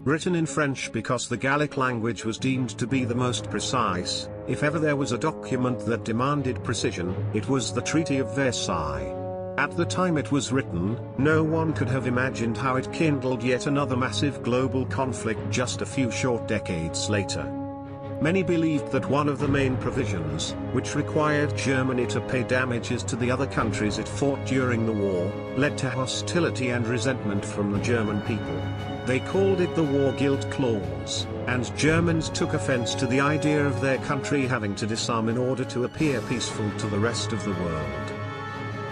Written in French because the Gallic language was deemed to be the most precise. If ever there was a document that demanded precision, it was the Treaty of Versailles. At the time it was written, no one could have imagined how it kindled yet another massive global conflict just a few short decades later. Many believed that one of the main provisions, which required Germany to pay damages to the other countries it fought during the war, led to hostility and resentment from the German people. They called it the War Guilt Clause, and Germans took offense to the idea of their country having to disarm in order to appear peaceful to the rest of the world.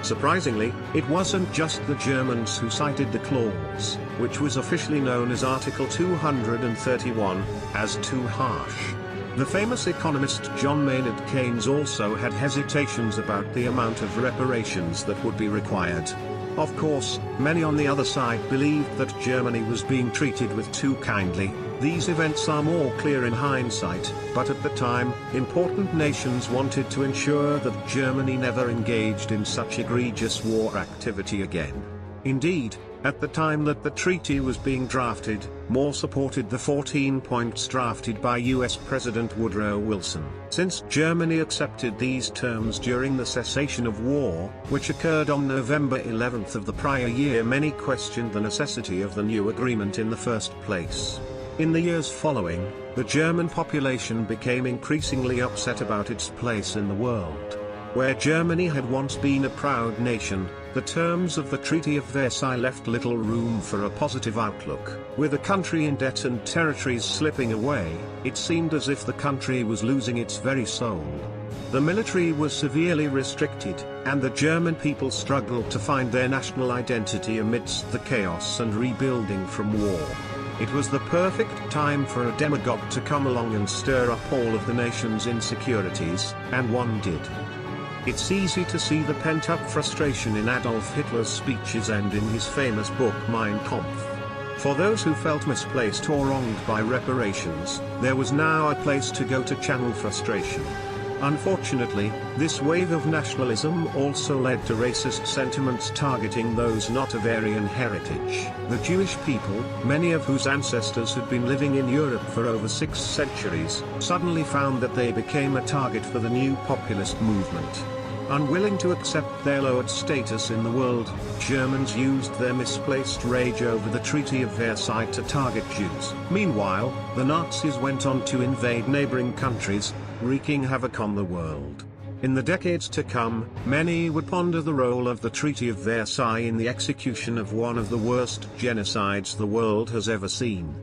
Surprisingly, it wasn't just the Germans who cited the clause, which was officially known as Article 231, as too harsh. The famous economist John Maynard Keynes also had hesitations about the amount of reparations that would be required. Of course, many on the other side believed that Germany was being treated with too kindly. These events are more clear in hindsight, but at the time, important nations wanted to ensure that Germany never engaged in such egregious war activity again. Indeed, at the time that the treaty was being drafted, more supported the 14 points drafted by US President Woodrow Wilson. Since Germany accepted these terms during the cessation of war, which occurred on November 11th of the prior year, many questioned the necessity of the new agreement in the first place. In the years following, the German population became increasingly upset about its place in the world. Where Germany had once been a proud nation, the terms of the Treaty of Versailles left little room for a positive outlook. With the country in debt and territories slipping away, it seemed as if the country was losing its very soul. The military was severely restricted, and the German people struggled to find their national identity amidst the chaos and rebuilding from war. It was the perfect time for a demagogue to come along and stir up all of the nation's insecurities, and one did. It's easy to see the pent-up frustration in Adolf Hitler's speeches and in his famous book Mein Kampf. For those who felt misplaced or wronged by reparations, there was now a place to go to channel frustration. Unfortunately, this wave of nationalism also led to racist sentiments targeting those not of Aryan heritage. The Jewish people, many of whose ancestors had been living in Europe for over 6 centuries, suddenly found that they became a target for the new populist movement. Unwilling to accept their lowered status in the world, Germans used their misplaced rage over the Treaty of Versailles to target Jews. Meanwhile, the Nazis went on to invade neighboring countries, wreaking havoc on the world. In the decades to come, many would ponder the role of the Treaty of Versailles in the execution of one of the worst genocides the world has ever seen.